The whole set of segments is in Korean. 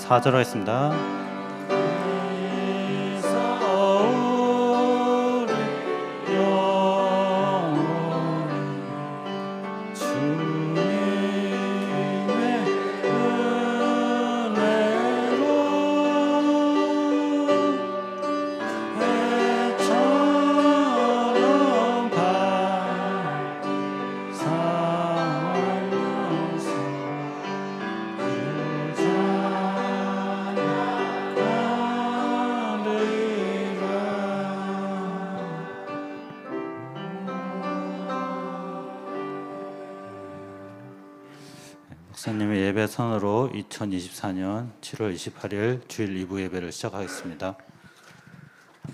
4절 하겠습니다. 목사님의 예배 선으로 2024년 7월 28일 주일 2부 예배를 시작하겠습니다.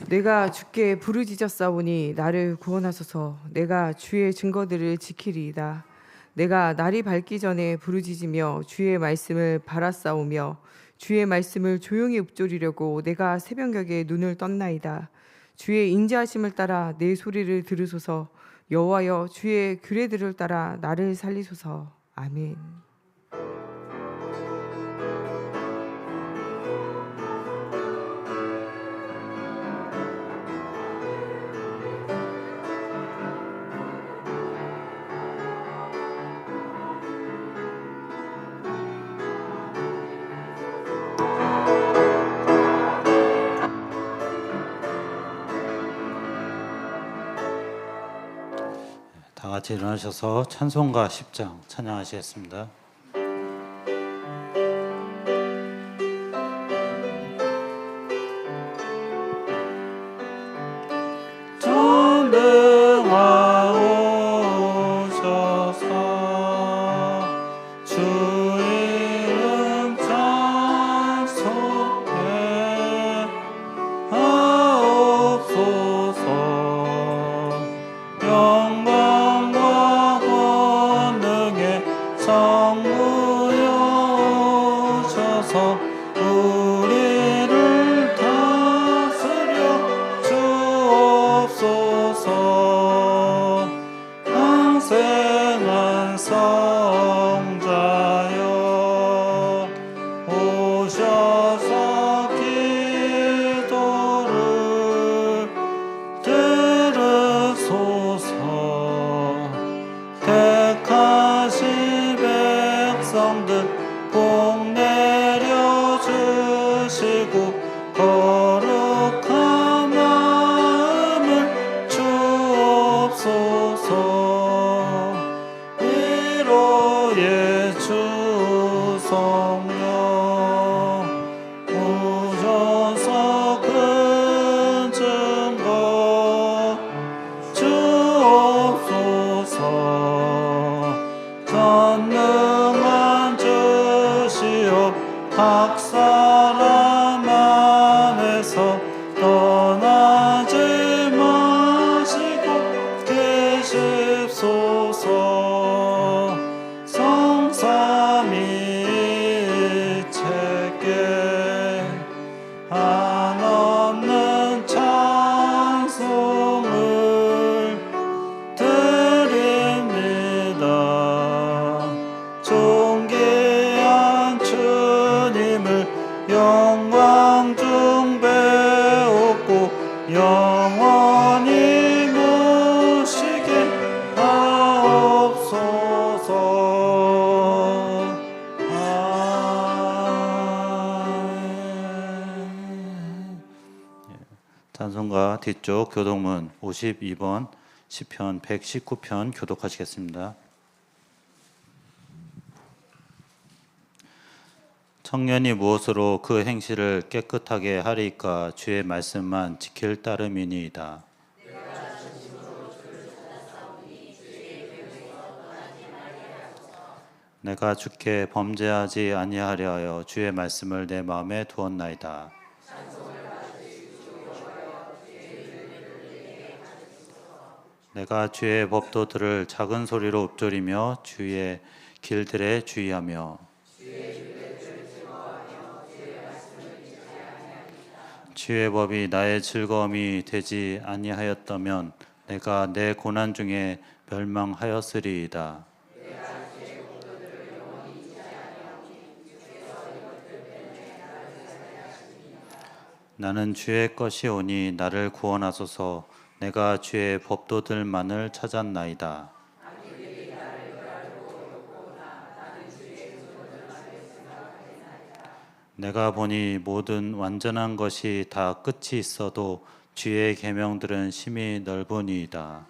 내가 주께 부르짖었사오니 나를 구원하소서. 내가 주의 증거들을 지키리이다. 내가 날이 밝기 전에 부르짖으며 주의 말씀을 바라싸우며 주의 말씀을 조용히 읊조리려고 내가 새벽녘에 눈을 떴나이다. 주의 인자하심을 따라 내 소리를 들으소서. 여호와여, 주의 규례들을 따라 나를 살리소서. 아멘. 다 같이 일어나셔서 찬송가 10장 찬양하시겠습니다. 우리를 다스려 주옵소서. 항생한 성자여 오셔서 기도를 들으소서. 택하신 백성들 복 내려주시고 거룩한 마음을 주옵소서. 위로의 주 성령 오셔서 큰 증거 주옵소서. 전능한 주시옵 각 사람 안에서 떠나지 마시고 계십소서. 성삼위일체께 한없는 찬송을 드립니다. 존귀한 주님을 영광 중배옵고 영원히 모시게 하옵소서. 아멘. 찬송가 뒤쪽 교독문 52번 시편 119편 교독하시겠습니다. 청년이 무엇으로 그 행실을 깨끗하게 하리까? 주의 말씀만 지킬 따름이니이다. 내가 주께 범죄하지 아니하려 하여 주의 말씀을 내 마음에 두었나이다. 내가 주의 법도들을 작은 소리로 읊조리며 주의 길들에 주의하며 주의 법이 나의 즐거움이 되지 아니하였다면 내가 내 고난 중에 멸망하였으리이다. 나는 주의 것이오니 나를 구원하소서. 내가 주의 법도들만을 찾았나이다. 내가 보니 모든 완전한 것이 다 끝이 있어도 주의 계명들은 심히 넓으니이다.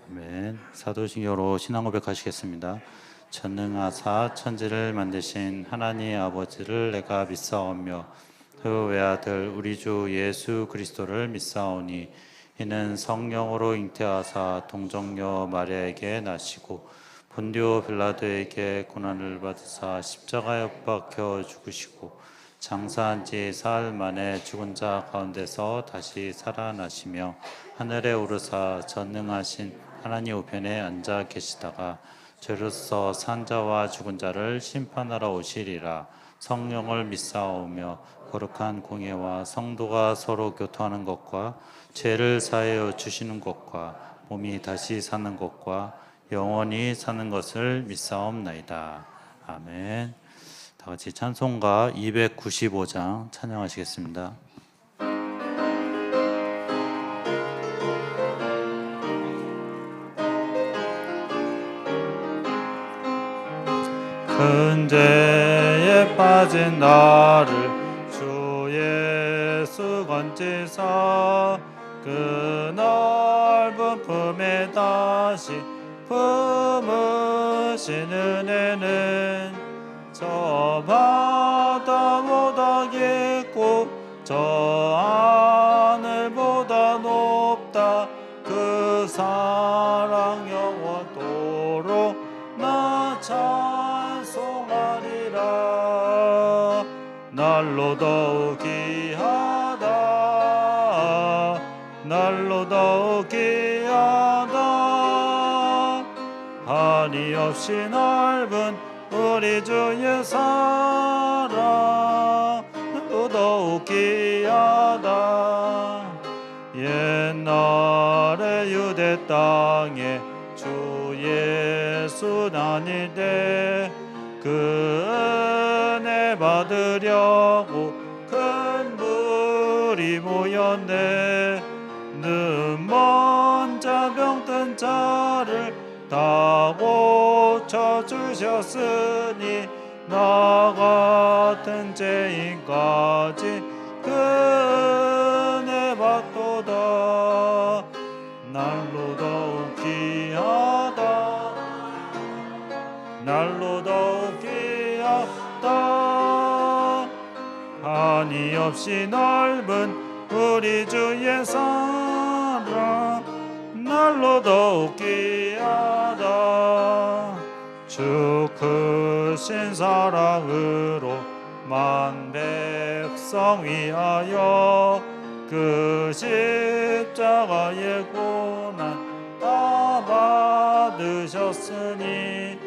아멘. 사도신경으로 신앙 고백하시겠습니다. 전능하사 천지를 만드신 하나님 아버지를 내가 믿사오며 그 외아들 우리 주 예수 그리스도를 믿사오니 이는 성령으로 잉태하사 동정녀 마리아에게 나시고 본디오 빌라도에게 고난을 받으사 십자가에 못 박혀 죽으시고 장사한 지 사흘 만에 죽은 자 가운데서 다시 살아나시며 하늘에 오르사 전능하신 하나님 우편에 앉아 계시다가 죄로서 산 자와 죽은 자를 심판하러 오시리라. 성령을 믿사오며 거룩한 공예와 성도가 서로 교통하는 것과 죄를 사하여 주시는 것과 몸이 다시 사는 것과 영원히 사는 것을 믿사옵나이다. 아멘. 다 같이 찬송가 295장 찬양하시겠습니다. 큰 죄에 빠진 나를 주 예수 건지사 그 넓은 품에 다시 품으신 은혜는 저 바다보다 깊고 저 하늘보다 높다. 그 사랑 영원토록 나 찬송하리라. 날로 더욱 귀하다. 날로 더욱 귀하다. 한이 없이 넓은 우리 주의 사랑 날로 더욱 귀하다. 옛날에 유대 땅에 주 예수 다닐 때 그 은혜 받으려고 큰 무리 모였네. 눈먼 자 병든 자를 다 고쳐주셨으니 나 같은 죄인까지 그 은혜 받도다. 날로 더욱 귀하다. 날로 더욱 귀하다. 한이 없이 넓은 우리 주의 사랑 날로 더욱 귀하다. 주 크신 사랑으로 만 백성 위하여 그 십자가의 고난 다 받으셨으니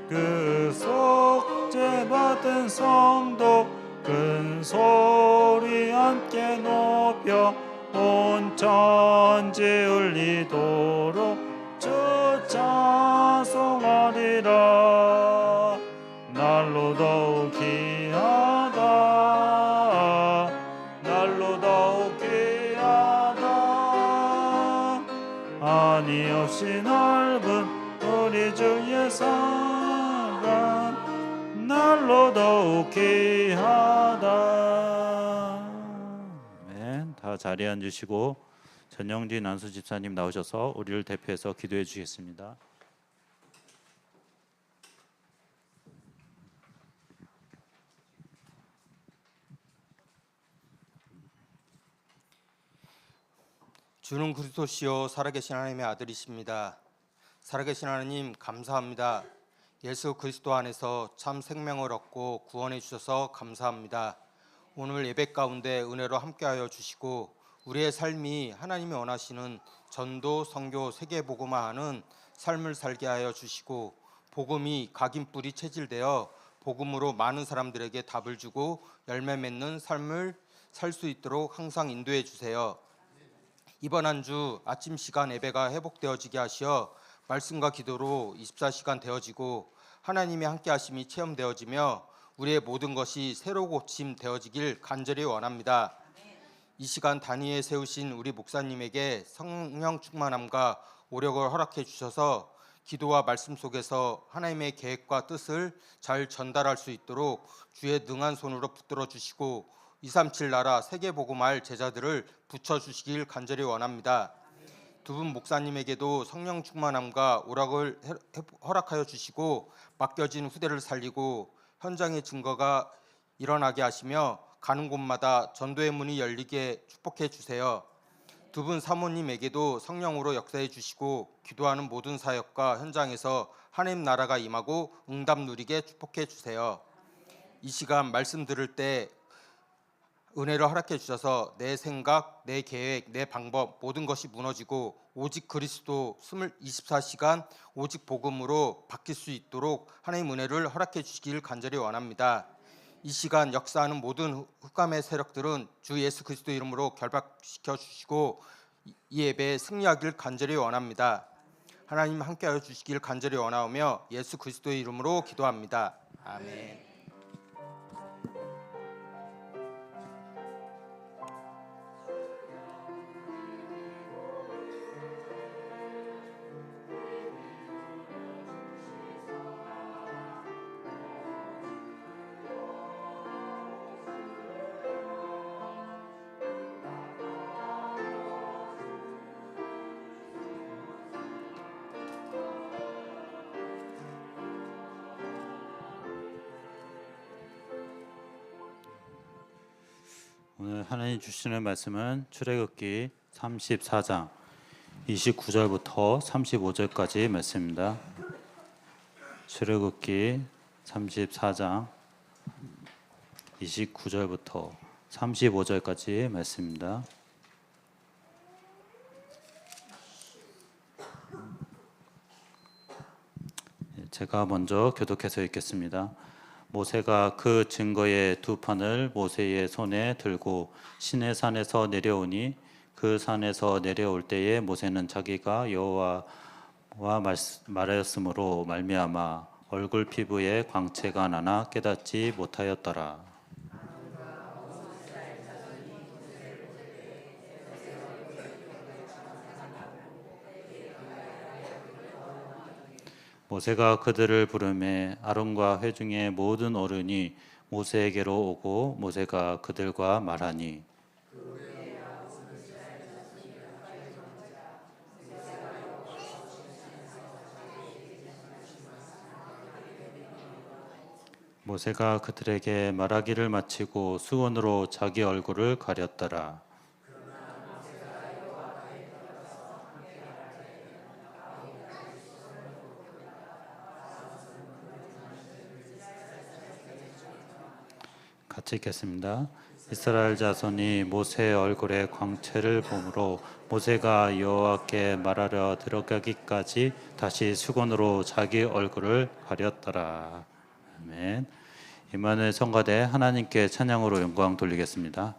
그 속죄 받은 성도 큰 소리 함께 높여 온 천지 울리도록 주 찬송하리라. 날로 더욱 귀하다. 날로 더욱 귀하다. 한이 없이 넓은 우리 주의 사랑 날로 더욱 귀하다. 아멘. 다 자리에 앉으시고 전영진 안수 집사님 나오셔서 우리를 대표해서 기도해 주시겠습니다. 주는 그리스도시요 살아계신 하나님의 아들이십니다. 살아계신 하나님 감사합니다. 예수 그리스도 안에서 참 생명을 얻고 구원해 주셔서 감사합니다. 오늘 예배 가운데 은혜로 함께하여 주시고 우리의 삶이 하나님이 원하시는 전도, 선교, 세계복음화하는 삶을 살게 하여 주시고 복음이 각인뿔이 체질되어 복음으로 많은 사람들에게 답을 주고 열매 맺는 삶을 살 수 있도록 항상 인도해 주세요. 이번 한 주 아침 시간 예배가 회복되어지게 하시어 말씀과 기도로 24시간 되어지고 하나님의 함께하심이 체험되어지며 우리의 모든 것이 새로 고침되어지길 간절히 원합니다. 이 시간 단위에 세우신 우리 목사님에게 성령 충만함과 오력을 허락해 주셔서 기도와 말씀 속에서 하나님의 계획과 뜻을 잘 전달할 수 있도록 주의 능한 손으로 붙들어 주시고 237 나라 세계복음할 제자들을 붙여주시길 간절히 원합니다. 두 분 목사님에게도 성령 충만함과 오락을 허락하여 주시고 맡겨진 후대를 살리고 현장의 증거가 일어나게 하시며 가는 곳마다 전도의 문이 열리게 축복해 주세요. 두 분 사모님에게도 성령으로 역사해 주시고 기도하는 모든 사역과 현장에서 하나님 나라가 임하고 응답 누리게 축복해 주세요. 이 시간 말씀 들을 때 은혜를 허락해 주셔서 내 생각, 내 계획, 내 방법 모든 것이 무너지고 오직 그리스도 24시간 오직 복음으로 바뀔 수 있도록 하나님 은혜를 허락해 주시길 간절히 원합니다. 이 시간 역사하는 모든 흑암의 세력들은 주 예수 그리스도 이름으로 결박시켜 주시고 이 예배에 승리하길 간절히 원합니다. 하나님 함께하여 주시길 간절히 원하오며 예수 그리스도의 이름으로 기도합니다. 아멘. 오늘 하나님 주시는 말씀은 출애굽기 34장 29절부터 35절까지 말씀입니다. 출애굽기 34장 29절부터 35절까지 말씀입니다. 제가 먼저 교독해서 읽겠습니다. 모세가 그 증거의 두 판을 모세의 손에 들고 시내산에서 내려오니 그 산에서 내려올 때에 모세는 자기가 여호와와 말하였으므로 말미암아 얼굴 피부에 광채가 나나 깨닫지 못하였더라. 모세가 그들을 부르매 아론과 회중의 모든 어른이 모세에게로 오고 모세가 그들과 말하니 모세가 그들에게 말하기를 마치고 수건으로 자기 얼굴을 가렸더라. 같이 읽겠습니다. 이스라엘 자손이 모세의 얼굴에 광채를 보므로 모세가 여호와께 말하려 들어가기까지 다시 수건으로 자기 얼굴을 가렸더라. 아멘. 임마누엘 성가대 하나님께 찬양으로 영광 돌리겠습니다.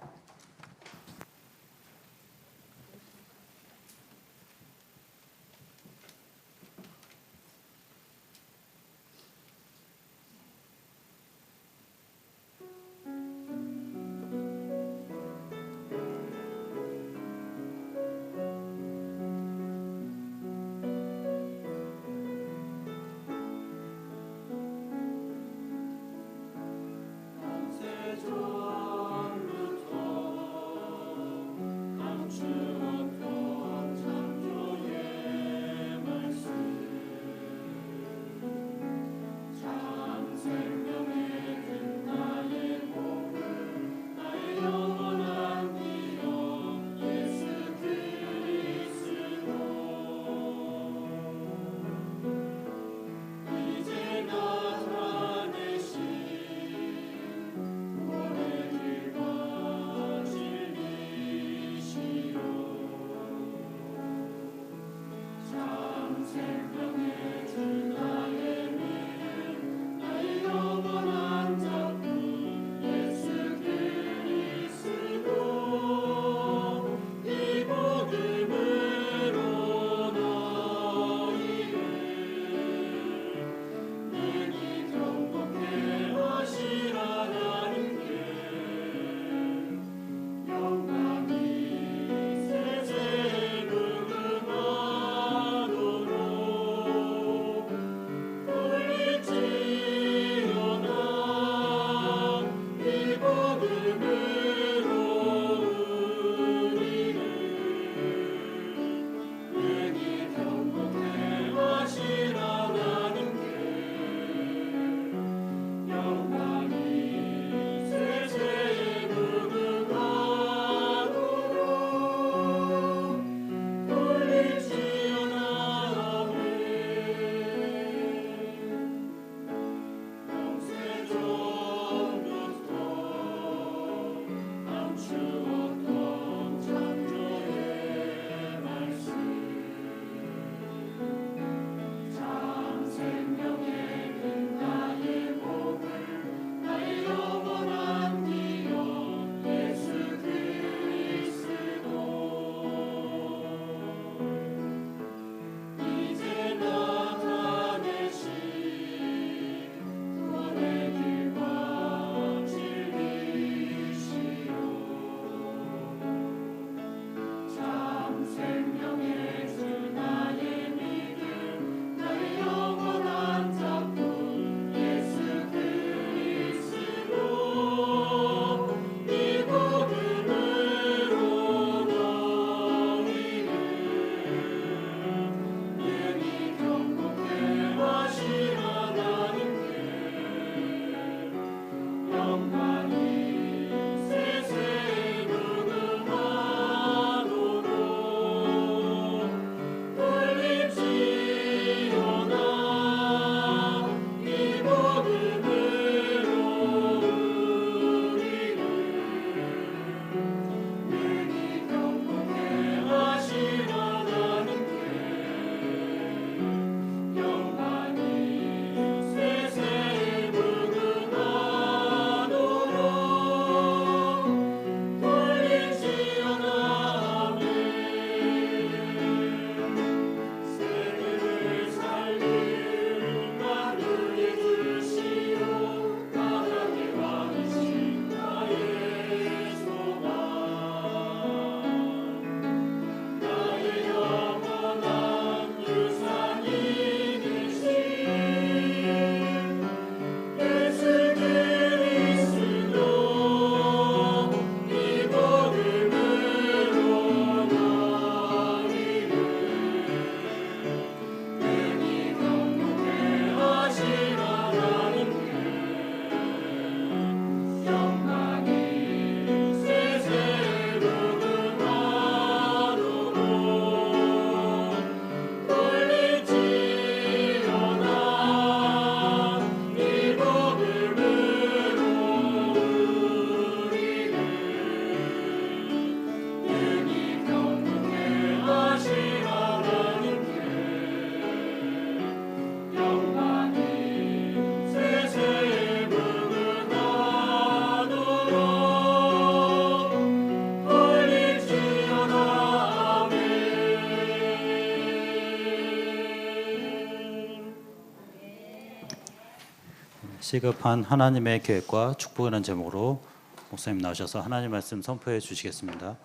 시급한 하나님의 계획과 축복이라는 제목으로 목사님 나오셔서 하나님 말씀 선포해 주시겠습니다.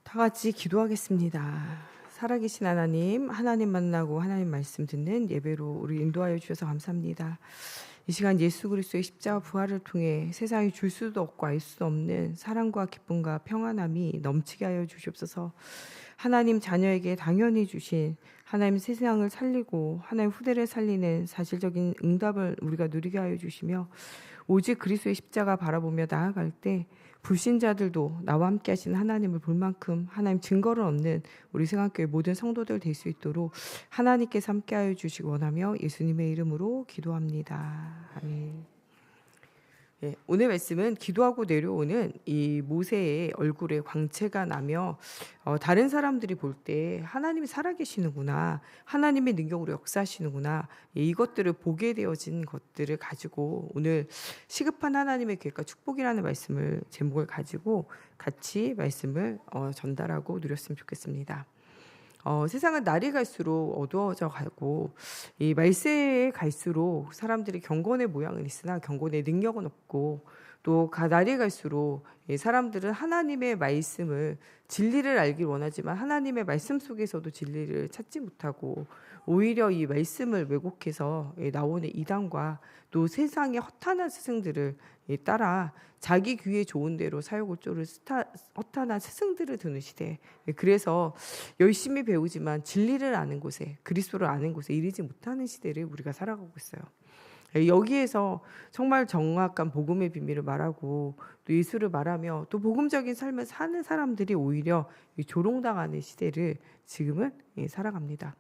다 같이 기도하겠습니다. 살아계신 하나님, 하나님 만나고 하나님 말씀 듣는 예배로 우리 인도하여 주셔서 감사합니다. 이 시간 예수 그리스도의 십자가 부활을 통해 세상에 줄 수도 없고 알 수도 없는 사랑과 기쁨과 평안함이 넘치게 하여 주시옵소서. 하나님 자녀에게 당연히 주신 하나님 세상을 살리고 하나님 후대를 살리는 사실적인 응답을 우리가 누리게 하여 주시며, 오직 그리스도의 십자가 바라보며 나아갈 때 불신자들도 나와 함께 하시는 하나님을 볼 만큼 하나님 증거를 얻는 우리 생각교회 모든 성도들 될 수 있도록 하나님께서 함께 하여 주시기 원하며 예수님의 이름으로 기도합니다. 아멘. 예, 오늘 말씀은 기도하고 내려오는 이 모세의 얼굴에 광채가 나며 다른 사람들이 볼 때 하나님이 살아계시는구나, 하나님의 능력으로 역사하시는구나, 이것들을 보게 되어진 것들을 가지고 오늘 시급한 하나님의 계획과 축복이라는 말씀을 제목을 가지고 같이 말씀을 전달하고 누렸으면 좋겠습니다. 세상은 날이 갈수록 어두워져 가고 이 말세에 갈수록 사람들이 경건의 모양은 있으나 경건의 능력은 없고, 또 날이 갈수록 사람들은 하나님의 말씀을 진리를 알길 원하지만 하나님의 말씀 속에서도 진리를 찾지 못하고 오히려 이 말씀을 왜곡해서 나오는 이단과 또 세상의 허탄한 스승들을 따라 자기 귀에 좋은 대로 사욕을쪼를 허탄한 스승들을 두는 시대. 그래서 열심히 배우지만 진리를 아는 곳에, 그리스도를 아는 곳에 이르지 못하는 시대를 우리가 살아가고 있어요. 여기에서 정말 정확한 복음의 비밀을 말하고 또 예수를 말하며 또 복음적인 삶을 사는 사람들이 오히려 조롱당하는 시대를 지금은 살아갑니다.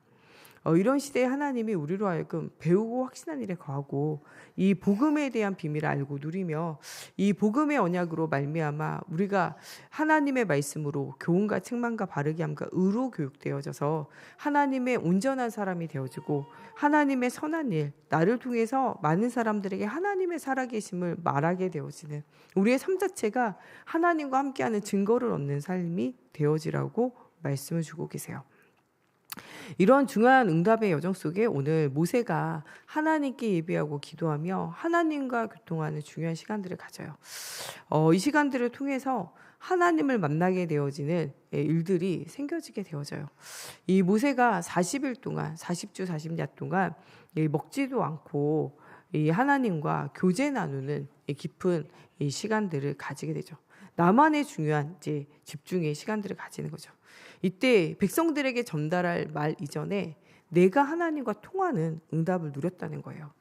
이런 시대에 하나님이 우리로 하여금 배우고 확신한 일에 거하고 이 복음에 대한 비밀을 알고 누리며 이 복음의 언약으로 말미암아 우리가 하나님의 말씀으로 교훈과 책망과 바르게 함과 의로 교육되어져서 하나님의 온전한 사람이 되어지고 하나님의 선한 일, 나를 통해서 많은 사람들에게 하나님의 살아계심을 말하게 되어지는 우리의 삶 자체가 하나님과 함께하는 증거를 얻는 삶이 되어지라고 말씀을 주고 계세요. 이런 중요한 응답의 여정 속에 오늘 모세가 하나님께 예배하고 기도하며 하나님과 교통하는 중요한 시간들을 가져요. 이 시간들을 통해서 하나님을 만나게 되어지는 일들이 생겨지게 되어져요. 이 모세가 40일 동안 40주 40야 동안 먹지도 않고 이 하나님과 교제 나누는 깊은 이 시간들을 가지게 되죠. 나만의 중요한 이제 집중의 시간들을 가지는 거죠. 이때 백성들에게 전달할 말 이전에 내가 하나님과 통하는 응답을 누렸다는 거예요.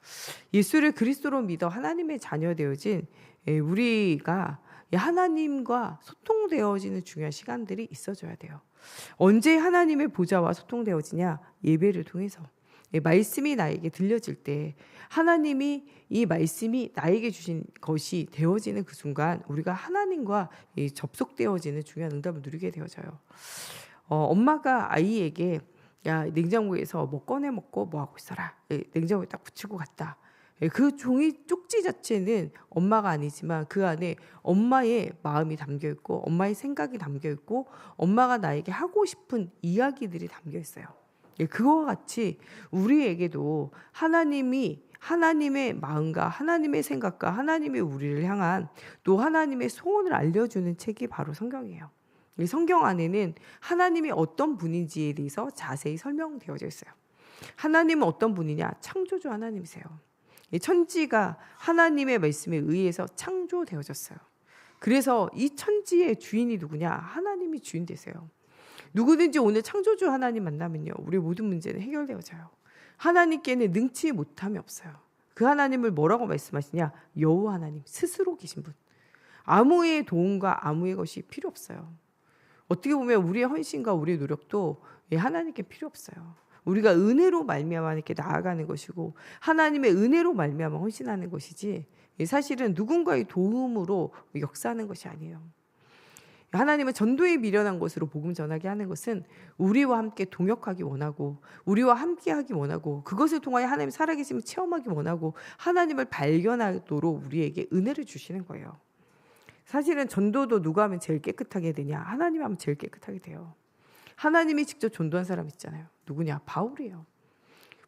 예수를 그리스도로 믿어 하나님의 자녀 되어진 우리가 하나님과 소통되어지는 중요한 시간들이 있어줘야 돼요. 언제 하나님의 보좌와 소통되어지냐? 예배를 통해서. 말씀이 나에게 들려질 때 하나님이 이 말씀이 나에게 주신 것이 되어지는 그 순간 우리가 하나님과 접속되어지는 중요한 응답을 누리게 되어져요. 엄마가 아이에게 야 냉장고에서 뭐 꺼내 먹고 뭐 하고 있어라, 냉장고에 딱 붙이고 갔다. 그 종이 쪽지 자체는 엄마가 아니지만 그 안에 엄마의 마음이 담겨 있고 엄마의 생각이 담겨 있고 엄마가 나에게 하고 싶은 이야기들이 담겨 있어요. 그거와 같이 우리에게도 하나님이 하나님의 마음과 하나님의 생각과 하나님의 우리를 향한 또 하나님의 소원을 알려주는 책이 바로 성경이에요. 이 성경 안에는 하나님이 어떤 분인지에 대해서 자세히 설명되어져 있어요. 하나님은 어떤 분이냐? 창조주 하나님이세요. 이 천지가 하나님의 말씀에 의해서 창조되어졌어요. 그래서 이 천지의 주인이 누구냐? 하나님이 주인 되세요. 누구든지 오늘 창조주 하나님 만나면요, 우리 모든 문제는 해결되어져요. 하나님께는 능치 못함이 없어요. 그 하나님을 뭐라고 말씀하시냐? 여호와 하나님 스스로 계신 분. 아무의 도움과 아무의 것이 필요 없어요. 어떻게 보면 우리의 헌신과 우리의 노력도 하나님께 필요 없어요. 우리가 은혜로 말미암아 이렇게 나아가는 것이고 하나님의 은혜로 말미암아 헌신하는 것이지 사실은 누군가의 도움으로 역사하는 것이 아니에요. 하나님은 전도에 미련한 것으로 복음 전하게 하는 것은 우리와 함께 동역하기 원하고 우리와 함께하기 원하고 그것을 통하여 하나님 살아계심을 체험하기 원하고 하나님을 발견하도록 우리에게 은혜를 주시는 거예요. 사실은 전도도 누가 하면 제일 깨끗하게 되냐? 하나님 하면 제일 깨끗하게 돼요. 하나님이 직접 전도한 사람 있잖아요. 누구냐? 바울이에요.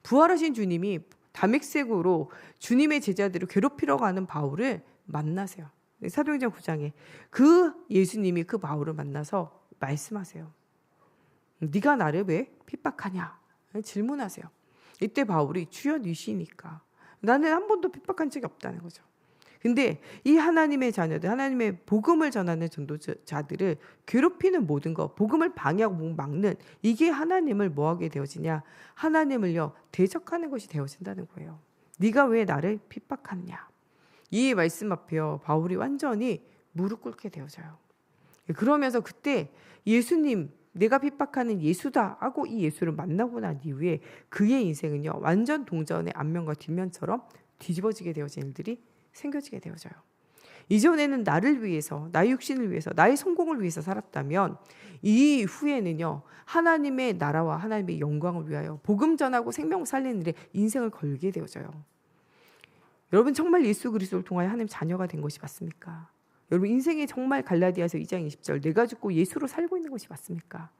부활하신 주님이 다맥색으로 주님의 제자들을 괴롭히러 가는 바울을 만나세요. 사도행전 9장에 그 예수님이 그 바울을 만나서 말씀하세요. 네가 나를 왜 핍박하냐? 질문하세요. 이때 바울이 주여 니시니까 나는 한 번도 핍박한 적이 없다는 거죠. 근데 이 하나님의 자녀들, 하나님의 복음을 전하는 전도자들을 괴롭히는 모든 것, 복음을 방해하고 막는 이게 하나님을 뭐하게 되어지냐? 하나님을요 대적하는 것이 되어진다는 거예요. 네가 왜 나를 핍박하느냐? 이 말씀 앞에요 바울이 완전히 무릎 꿇게 되어져요. 그러면서 그때 예수님, 내가 핍박하는 예수다 하고 이 예수를 만나고 난 이후에 그의 인생은요 완전 동전의 앞면과 뒷면처럼 뒤집어지게 되어진 일들이 생겨지게 되어져요. 이전에는 나를 위해서, 나의 육신을 위해서, 나의 성공을 위해서 살았다면 이후에는요 하나님의 나라와 하나님의 영광을 위하여 복음 전하고 생명 살리는 일에 인생을 걸게 되어져요. 여러분 정말 예수 그리스도를 통하여 하나님 자녀가 된 것이 맞습니까? 여러분 인생이 정말 갈라디아서 2장 20절 내가 죽고 예수로 살고 있는 것이 맞습니까?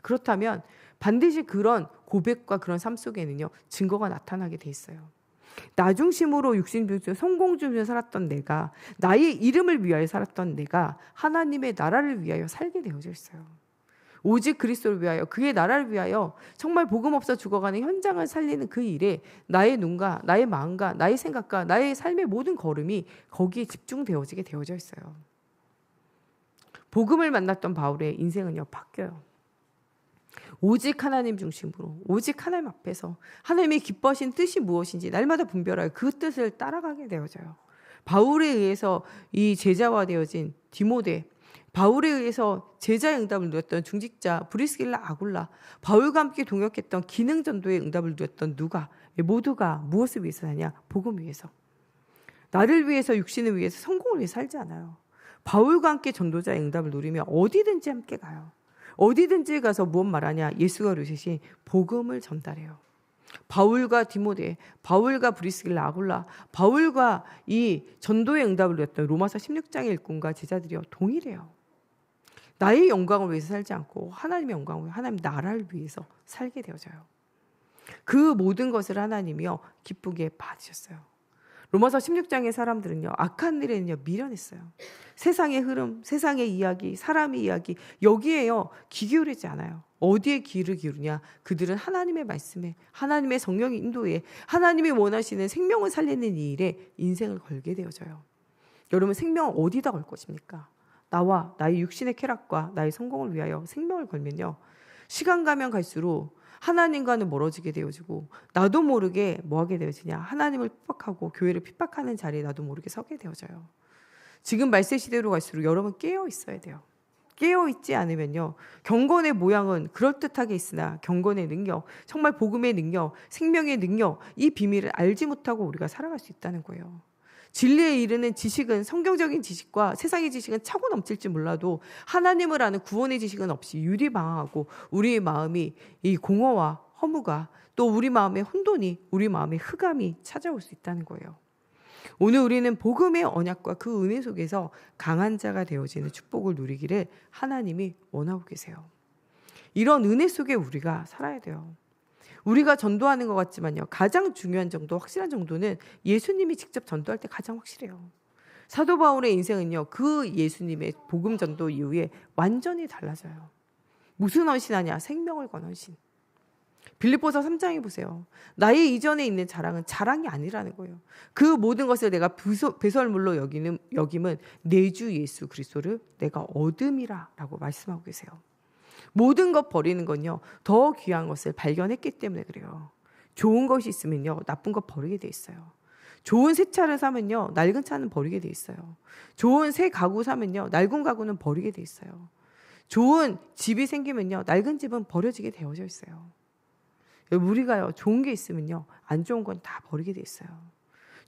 그렇다면 반드시 그런 고백과 그런 삶 속에는요 증거가 나타나게 돼 있어요. 나 중심으로 육신 중심 성공 중심으로 살았던 내가, 나의 이름을 위하여 살았던 내가 하나님의 나라를 위하여 살게 되어져 있어요. 오직 그리스도를 위하여, 그의 나라를 위하여 정말 복음 없어 죽어가는 현장을 살리는 그 일에 나의 눈과 나의 마음과 나의 생각과 나의 삶의 모든 걸음이 거기에 집중되어지게 되어져 있어요. 복음을 만났던 바울의 인생은요 바뀌어요. 오직 하나님 중심으로, 오직 하나님 앞에서 하나님이 기뻐하신 뜻이 무엇인지 날마다 분별하여 그 뜻을 따라가게 되어져요. 바울에 의해서 이 제자화되어진 디모데, 바울에 의해서 제자의 응답을 누렸던 중직자 브리스길라 아굴라, 바울과 함께 동역했던 기능전도의 응답을 누렸던 누가, 모두가 무엇을 위해서 사냐? 복음 위해서. 나를 위해서, 육신을 위해서, 성공을 위해서 살지 않아요. 바울과 함께 전도자의 응답을 누리며 어디든지 함께 가요. 어디든지 가서 무엇 말하냐? 예수가 이루신 복음을 전달해요. 바울과 디모데, 바울과 브리스길라 아굴라, 바울과 이 전도의 응답을 누렸던 로마서 16장의 일꾼과 제자들이요 동일해요. 나의 영광을 위해서 살지 않고 하나님의 영광을 위해, 하나님 나라를 위해서 살게 되어져요. 그 모든 것을 하나님이요 기쁘게 받으셨어요. 로마서 16장의 사람들은요 악한 일에는요 미련했어요. 세상의 흐름, 세상의 이야기, 사람의 이야기 여기에요 귀 기울이지 않아요. 어디에 귀를 기울이냐? 그들은 하나님의 말씀에, 하나님의 성령의 인도에, 하나님이 원하시는 생명을 살리는 이 일에 인생을 걸게 되어져요. 여러분 생명을 어디다 걸 것입니까? 나와 나의 육신의 쾌락과 나의 성공을 위하여 생명을 걸면요 시간 가면 갈수록 하나님과는 멀어지게 되어지고 나도 모르게 뭐하게 되어지냐? 하나님을 핍박하고 교회를 핍박하는 자리에 나도 모르게 서게 되어져요. 지금 말세 시대로 갈수록 여러분 깨어 있어야 돼요. 깨어 있지 않으면요 경건의 모양은 그럴듯하게 있으나 경건의 능력, 정말 복음의 능력, 생명의 능력, 이 비밀을 알지 못하고 우리가 살아갈 수 있다는 거예요. 진리에 이르는 지식은, 성경적인 지식과 세상의 지식은 차고 넘칠지 몰라도 하나님을 아는 구원의 지식은 없이 유리방황하고 우리의 마음이 이 공허와 허무가, 또 우리 마음의 혼돈이, 우리 마음의 흑암이 찾아올 수 있다는 거예요. 오늘 우리는 복음의 언약과 그 은혜 속에서 강한 자가 되어지는 축복을 누리기를 하나님이 원하고 계세요. 이런 은혜 속에 우리가 살아야 돼요. 우리가 전도하는 것 같지만요 가장 중요한 정도, 확실한 정도는 예수님이 직접 전도할 때 가장 확실해요. 사도 바울의 인생은요 그 예수님의 복음 전도 이후에 완전히 달라져요. 무슨 헌신하냐? 생명을 건 헌신. 빌립보서 3장에 보세요. 나의 이전에 있는 자랑은 자랑이 아니라는 거예요. 그 모든 것을 내가 배설물로 여김은 내 주 예수 그리스도를 내가 얻음이라 라고 말씀하고 계세요. 모든 것 버리는 건요 더 귀한 것을 발견했기 때문에 그래요. 좋은 것이 있으면요 나쁜 것 버리게 돼 있어요. 좋은 새 차를 사면요 낡은 차는 버리게 돼 있어요. 좋은 새 가구 사면요 낡은 가구는 버리게 돼 있어요. 좋은 집이 생기면요 낡은 집은 버려지게 되어져 있어요. 우리가요 좋은 게 있으면요 안 좋은 건 다 버리게 돼 있어요.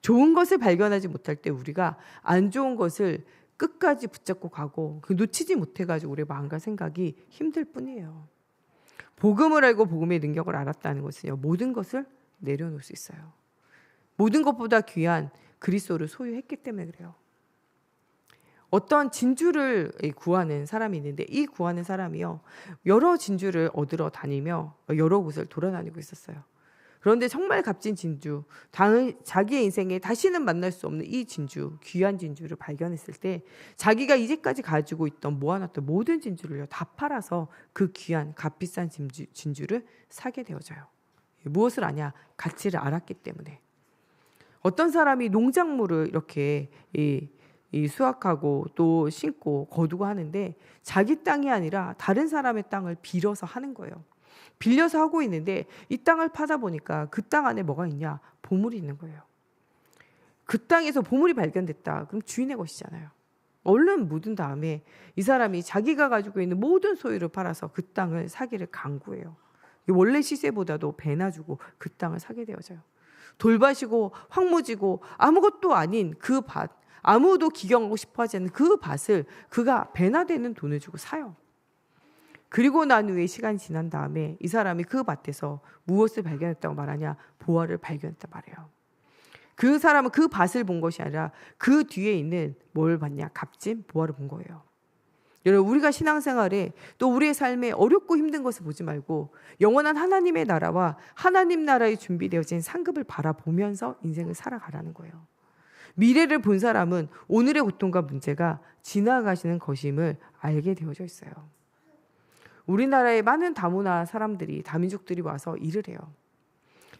좋은 것을 발견하지 못할 때 우리가 안 좋은 것을 끝까지 붙잡고 가고 그 놓치지 못해가지고 우리의 마음과 생각이 힘들 뿐이에요. 복음을 알고 복음의 능력을 알았다는 것은요 모든 것을 내려놓을 수 있어요. 모든 것보다 귀한 그리스도를 소유했기 때문에 그래요. 어떤 진주를 구하는 사람이 있는데 이 구하는 사람이요 여러 진주를 얻으러 다니며 여러 곳을 돌아다니고 있었어요. 그런데 정말 값진 진주, 자기의 인생에 다시는 만날 수 없는 이 진주, 귀한 진주를 발견했을 때 자기가 이제까지 가지고 있던 모아놨던 모든 진주를 다 팔아서 그 귀한 값비싼 진주를 사게 되어져요. 무엇을 아냐? 가치를 알았기 때문에. 어떤 사람이 농작물을 이렇게 이 수확하고 또 심고 거두고 하는데 자기 땅이 아니라 다른 사람의 땅을 빌어서 하는 거예요. 빌려서 하고 있는데 이 땅을 파다 보니까 그 땅 안에 뭐가 있냐? 보물이 있는 거예요. 그 땅에서 보물이 발견됐다. 그럼 주인의 것이잖아요. 얼른 묻은 다음에 이 사람이 자기가 가지고 있는 모든 소유를 팔아서 그 땅을 사기를 강구해요. 원래 시세보다도 배나 주고 그 땅을 사게 되어져요. 돌밭이고 황무지고 아무것도 아닌 그 밭, 아무도 기경하고 싶어 하지 않는 그 밭을 그가 배나 되는 돈을 주고 사요. 그리고 난 후에 시간이 지난 다음에 이 사람이 그 밭에서 무엇을 발견했다고 말하냐? 보화를 발견했다 말해요. 그 사람은 그 밭을 본 것이 아니라 그 뒤에 있는 뭘 봤냐? 값진 보화를 본 거예요. 여러분, 우리가 신앙생활에 또 우리의 삶에 어렵고 힘든 것을 보지 말고 영원한 하나님의 나라와 하나님 나라에 준비되어진 상급을 바라보면서 인생을 살아가라는 거예요. 미래를 본 사람은 오늘의 고통과 문제가 지나가시는 것임을 알게 되어져 있어요. 우리나라에 많은 다문화 사람들이, 다민족들이 와서 일을 해요.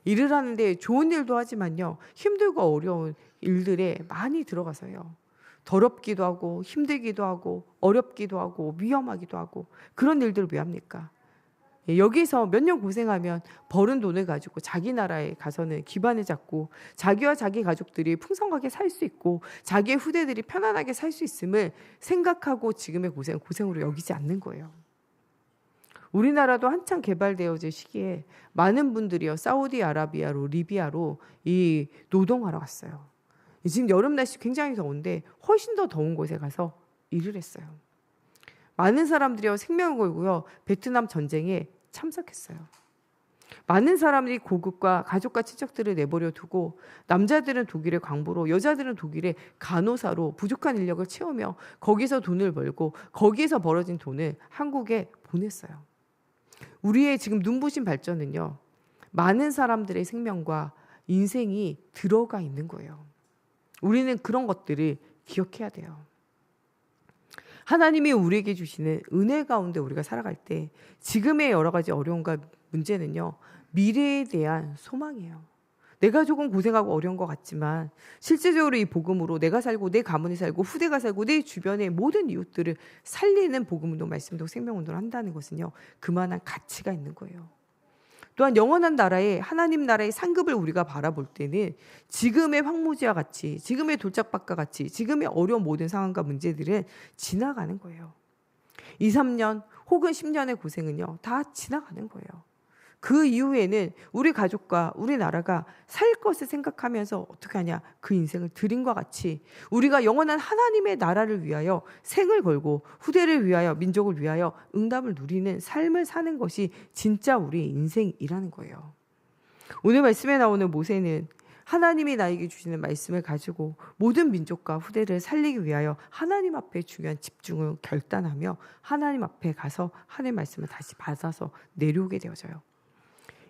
일을 하는데 좋은 일도 하지만요, 힘들고 어려운 일들에 많이 들어가서요. 더럽기도 하고 힘들기도 하고 어렵기도 하고 위험하기도 하고 그런 일들을 왜 합니까? 여기서 몇 년 고생하면 벌은 돈을 가지고 자기 나라에 가서는 기반을 잡고 자기와 자기 가족들이 풍성하게 살 수 있고 자기의 후대들이 편안하게 살 수 있음을 생각하고 지금의 고생으로 여기지 않는 거예요. 우리나라도 한창 개발되어질 시기에 많은 분들이요, 사우디아라비아로, 리비아로 이 노동하러 갔어요. 지금 여름 날씨 굉장히 더운데 훨씬 더 더운 곳에 가서 일을 했어요. 많은 사람들이 생명을 걸고요, 베트남 전쟁에 참석했어요. 많은 사람들이 고국과 가족과 친척들을 내버려 두고 남자들은 독일의 광부로, 여자들은 독일의 간호사로 부족한 인력을 채우며 거기서 돈을 벌고 거기에서 벌어진 돈을 한국에 보냈어요. 우리의 지금 눈부신 발전은요, 많은 사람들의 생명과 인생이 들어가 있는 거예요. 우리는 그런 것들을 기억해야 돼요. 하나님이 우리에게 주시는 은혜 가운데 우리가 살아갈 때 지금의 여러 가지 어려움과 문제는요, 미래에 대한 소망이에요. 내가 조금 고생하고 어려운 것 같지만 실제적으로 이 복음으로 내가 살고 내 가문이 살고 후대가 살고 내 주변의 모든 이웃들을 살리는 복음운동, 말씀운동, 생명운동을 한다는 것은요, 그만한 가치가 있는 거예요. 또한 영원한 나라에, 하나님 나라의 상급을 우리가 바라볼 때는 지금의 황무지와 같이, 지금의 돌짝밭과 같이, 지금의 어려운 모든 상황과 문제들은 지나가는 거예요. 2, 3년 혹은 10년의 고생은요, 다 지나가는 거예요. 그 이후에는 우리 가족과 우리 나라가 살 것을 생각하면서 어떻게 하냐, 그 인생을 드림과 같이 우리가 영원한 하나님의 나라를 위하여 생을 걸고 후대를 위하여, 민족을 위하여 응답을 누리는 삶을 사는 것이 진짜 우리의 인생이라는 거예요. 오늘 말씀에 나오는 모세는 하나님이 나에게 주시는 말씀을 가지고 모든 민족과 후대를 살리기 위하여 하나님 앞에 중요한 집중을 결단하며 하나님 앞에 가서 하나님의 말씀을 다시 받아서 내려오게 되어져요.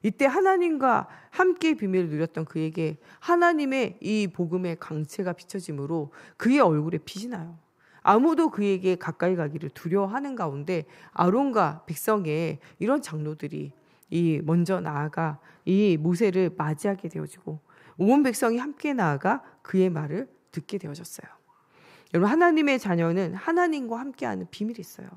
이때 하나님과 함께 비밀을 누렸던 그에게 하나님의 이 복음의 강체가 비춰지므로 그의 얼굴에 빛이 나요. 아무도 그에게 가까이 가기를 두려워하는 가운데 아론과 백성의 이런 장로들이 먼저 나아가 이 모세를 맞이하게 되어지고 온 백성이 함께 나아가 그의 말을 듣게 되어졌어요. 여러분, 하나님의 자녀는 하나님과 함께하는 비밀이 있어요.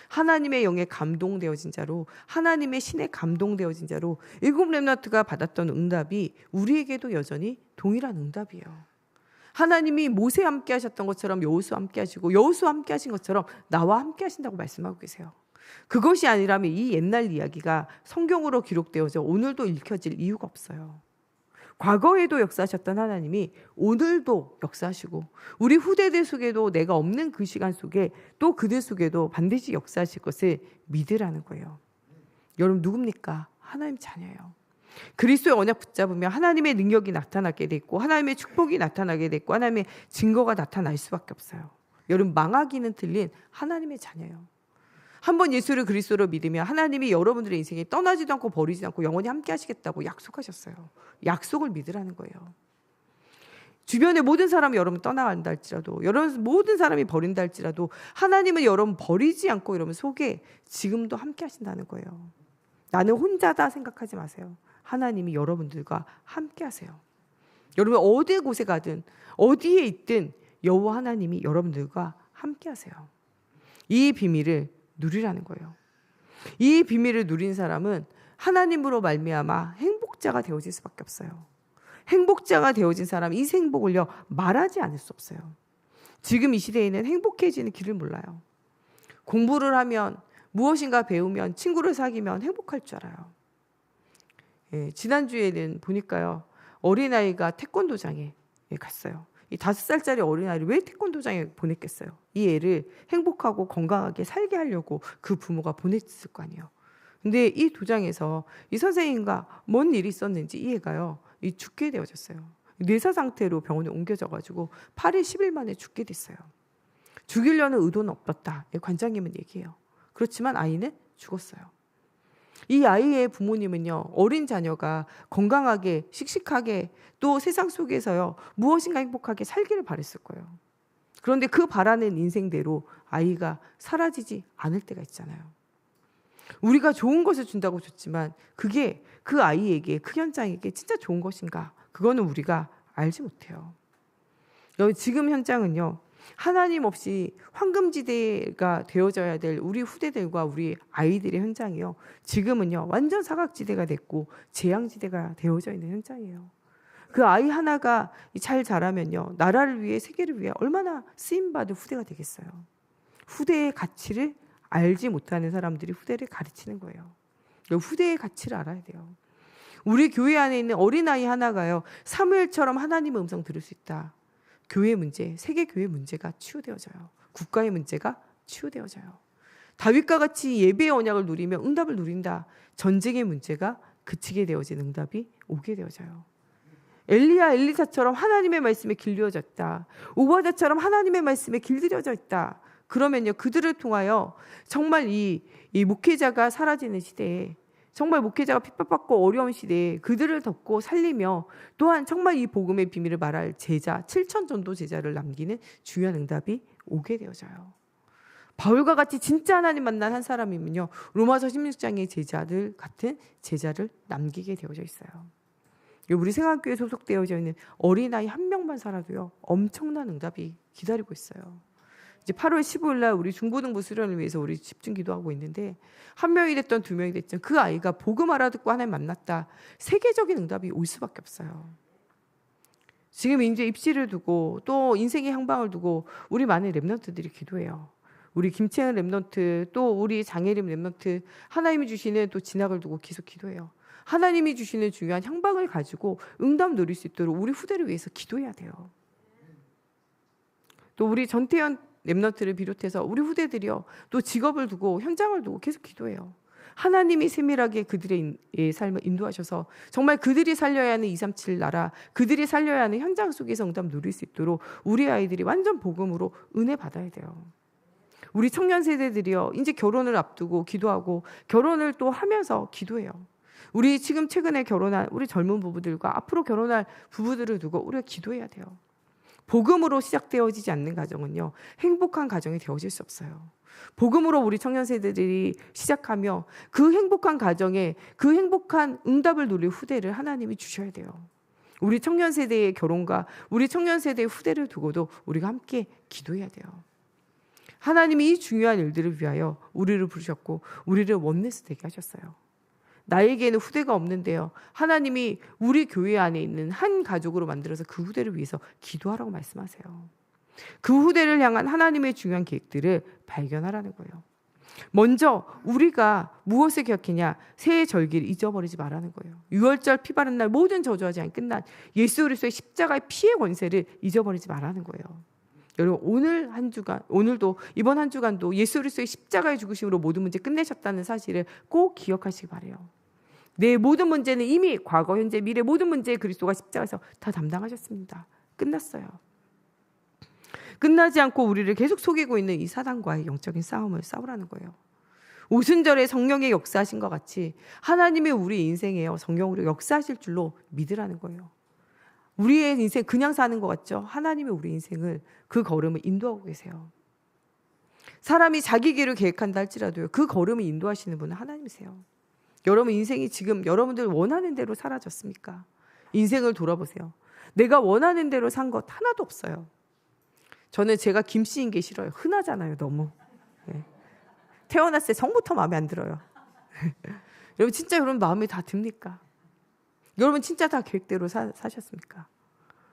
하나님의 영에 감동되어진 자로, 하나님의 신에 감동되어진 자로 일곱 렘넌트가 받았던 응답이 우리에게도 여전히 동일한 응답이에요. 하나님이 모세와 함께 하셨던 것처럼 여호수아와 함께 하시고 여호수아와 함께 하신 것처럼 나와 함께 하신다고 말씀하고 계세요. 그것이 아니라면 이 옛날 이야기가 성경으로 기록되어져 오늘도 읽혀질 이유가 없어요. 과거에도 역사하셨던 하나님이 오늘도 역사하시고 우리 후대들 속에도 내가 없는 그 시간 속에 또 그들 속에도 반드시 역사하실 것을 믿으라는 거예요. 여러분, 누굽니까? 하나님 자녀예요. 그리스도의 언약 붙잡으면 하나님의 능력이 나타나게 돼 있고 하나님의 축복이 나타나게 돼 있고 하나님의 증거가 나타날 수밖에 없어요. 여러분, 망하기는 틀린 하나님의 자녀예요. 한번 예수를 그리스도로 믿으면 하나님이 여러분들의 인생에 떠나지도 않고 버리지도 않고 영원히 함께 하시겠다고 약속하셨어요. 약속을 믿으라는 거예요. 주변의 모든 사람이 여러분 떠나간다 할지라도, 여러분 모든 사람이 버린다 할지라도 하나님은 여러분 버리지 않고 여러분 속에 지금도 함께 하신다는 거예요. 나는 혼자다 생각하지 마세요. 하나님이 여러분들과 함께 하세요. 여러분 어디 곳에 가든 어디에 있든 여호와 하나님이 여러분들과 함께 하세요. 이 비밀을 누리라는 거예요. 이 비밀을 누린 사람은 하나님으로 말미암아 행복자가 되어질 수밖에 없어요. 행복자가 되어진 사람, 이 행복을요 말하지 않을 수 없어요. 지금 이 시대에는 행복해지는 길을 몰라요. 공부를 하면, 무엇인가 배우면, 친구를 사귀면 행복할 줄 알아요. 예, 지난주에는 보니까요, 어린아이가 태권도장에 갔어요. 이 5살짜리 어린아이를 왜 태권도장에 보냈겠어요? 이 애를 행복하고 건강하게 살게 하려고 그 부모가 보냈을 거 아니에요. 근데 이 도장에서 이 선생님과 뭔 일이 있었는지 이 애가요, 죽게 되어졌어요. 뇌사 상태로 병원에 옮겨져가지고 8일 10일 만에 죽게 됐어요. 죽이려는 의도는 없었다. 관장님은 얘기해요. 그렇지만 아이는 죽었어요. 이 아이의 부모님은요, 어린 자녀가 건강하게, 씩씩하게, 또 세상 속에서요, 무엇인가 행복하게 살기를 바랬을 거예요. 그런데 그 바라는 인생대로 아이가 사라지지 않을 때가 있잖아요. 우리가 좋은 것을 준다고 줬지만 그게 그 아이에게, 그 현장에게 진짜 좋은 것인가? 그거는 우리가 알지 못해요. 지금 현장은요, 하나님 없이 황금지대가 되어져야 될 우리 후대들과 우리 아이들의 현장이요, 지금은요 완전 사각지대가 됐고 재앙지대가 되어져 있는 현장이에요. 그 아이 하나가 잘 자라면요, 나라를 위해, 세계를 위해 얼마나 쓰임받을 후대가 되겠어요. 후대의 가치를 알지 못하는 사람들이 후대를 가르치는 거예요. 후대의 가치를 알아야 돼요. 우리 교회 안에 있는 어린아이 하나가요, 사무엘처럼 하나님의 음성 들을 수 있다. 교회 문제, 세계 교회 문제가 치유되어져요. 국가의 문제가 치유되어져요. 다윗과 같이 예배의 언약을 누리며 응답을 누린다. 전쟁의 문제가 그치게 되어진 응답이 오게 되어져요. 엘리야, 엘리사처럼 하나님의 말씀에 길들여졌다. 오바댜처럼 하나님의 말씀에 길들여져 있다. 그러면요, 그들을 통하여 정말 이 목회자가 사라지는 시대에, 정말 목회자가 핍박받고 어려운 시대에 그들을 덮고 살리며, 또한 정말 이 복음의 비밀을 말할 제자, 7천 전도 제자를 남기는 중요한 응답이 오게 되어져요. 바울과 같이 진짜 하나님 만난 한 사람이면요, 로마서 16장의 제자들 같은 제자를 남기게 되어져 있어요. 우리 생활교회에 소속되어져 있는 어린아이 한 명만 살아도요, 엄청난 응답이 기다리고 있어요. 이제 8월 15일 날 우리 중고등부 수련을 위해서 우리 집중 기도하고 있는데, 한 명이 됐든 두 명이 됐든 그 아이가 복음 알아듣고 하나님 만났다, 세계적인 응답이 올 수밖에 없어요. 지금 이제 입시를 두고 또 인생의 향방을 두고 우리 많은 랩런트들이 기도해요. 우리 김채은 랩런트, 또 우리 장혜림 랩런트, 하나님이 주시는 또 진학을 두고 계속 기도해요. 하나님이 주시는 중요한 향방을 가지고 응답 누릴 수 있도록 우리 후대를 위해서 기도해야 돼요. 또 우리 전태현 랩런트를 비롯해서 우리 후대들이요, 또 직업을 두고 현장을 두고 계속 기도해요. 하나님이 세밀하게 그들의 삶을 인도하셔서 정말 그들이 살려야 하는 237 나라, 그들이 살려야 하는 현장 속에서 응답 누릴 수 있도록 우리 아이들이 완전 복음으로 은혜 받아야 돼요. 우리 청년 세대들이요, 이제 결혼을 앞두고 기도하고 결혼을 또 하면서 기도해요. 우리 지금 최근에 결혼한 우리 젊은 부부들과 앞으로 결혼할 부부들을 두고 우리가 기도해야 돼요. 복음으로 시작되어지지 않는 가정은요, 행복한 가정이 되어질 수 없어요. 복음으로 우리 청년 세대들이 시작하며 그 행복한 가정에 그 행복한 응답을 누릴 후대를 하나님이 주셔야 돼요. 우리 청년 세대의 결혼과 우리 청년 세대의 후대를 두고도 우리가 함께 기도해야 돼요. 하나님이 이 중요한 일들을 위하여 우리를 부르셨고 우리를 원내스 되게 하셨어요. 나에게는 후대가 없는데요, 하나님이 우리 교회 안에 있는 한 가족으로 만들어서 그 후대를 위해서 기도하라고 말씀하세요. 그 후대를 향한 하나님의 중요한 계획들을 발견하라는 거예요. 먼저 우리가 무엇을 기억했냐? 새해 절기를 잊어버리지 말라는 거예요. 6월절 피 바른 날 모든 저주하지 않게 끝난 예수 그리스도의 십자가의 피의 권세를 잊어버리지 말라는 거예요. 여러분, 오늘 한 주간, 오늘도 이번 한 주간도 예수 그리스도의 십자가의 죽으심으로 모든 문제 끝내셨다는 사실을 꼭 기억하시기 바라요. 내 모든 문제는 이미 과거, 현재, 미래 모든 문제에 그리스도가 십자가에서 다 담당하셨습니다. 끝났어요. 끝나지 않고 우리를 계속 속이고 있는 이 사단과의 영적인 싸움을 싸우라는 거예요. 오순절에 성령의 역사하신 것 같이 하나님이 우리 인생에요 성령으로 역사하실 줄로 믿으라는 거예요. 우리의 인생 그냥 사는 것 같죠? 하나님이 우리 인생을 그 걸음을 인도하고 계세요. 사람이 자기 길을 계획한다 할지라도요 그 걸음을 인도하시는 분은 하나님이세요. 여러분 인생이 지금 여러분들 원하는 대로 사라졌습니까? 인생을 돌아보세요. 내가 원하는 대로 산 것 하나도 없어요. 저는 제가 김씨인 게 싫어요. 흔하잖아요 너무. 네. 태어났을 때 성부터 마음에 안 들어요. 여러분 진짜 여러분 마음에 다 듭니까? 여러분 진짜 다 계획대로 사셨습니까?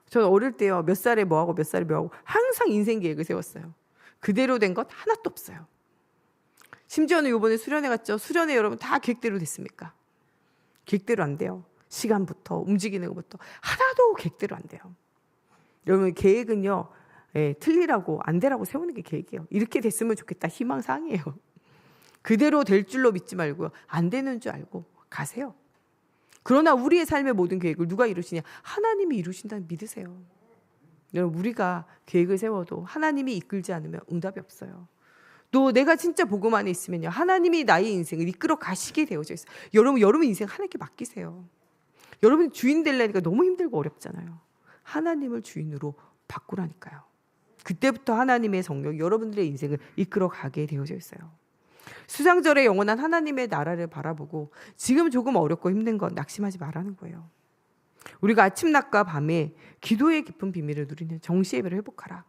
저는 어릴 때요 몇 살에 뭐하고 몇 살에 뭐하고 항상 인생 계획을 세웠어요. 그대로 된 것 하나도 없어요. 심지어는 이번에 수련회 갔죠. 수련회 여러분 다 계획대로 됐습니까? 계획대로 안 돼요. 시간부터 움직이는 것부터 하나도 계획대로 안 돼요. 여러분 계획은요 틀리라고 안 되라고 세우는 게 계획이에요. 이렇게 됐으면 좋겠다 희망사항이에요. 그대로 될 줄로 믿지 말고요 안 되는 줄 알고 가세요. 그러나 우리의 삶의 모든 계획을 누가 이루시냐? 하나님이 이루신다는 믿으세요. 여러분 우리가 계획을 세워도 하나님이 이끌지 않으면 응답이 없어요. 또 내가 진짜 복음 안에 있으면요 하나님이 나의 인생을 이끌어 가시게 되어져 있어요. 여러분 인생 하나님께 맡기세요. 여러분 주인 되려니까 너무 힘들고 어렵잖아요. 하나님을 주인으로 바꾸라니까요. 그때부터 하나님의 성령이 여러분들의 인생을 이끌어 가게 되어져 있어요. 수장절에 영원한 하나님의 나라를 바라보고 지금 조금 어렵고 힘든 건 낙심하지 말라는 거예요. 우리가 아침낮과 밤에 기도의 깊은 비밀을 누리는 정시 예배를 회복하라.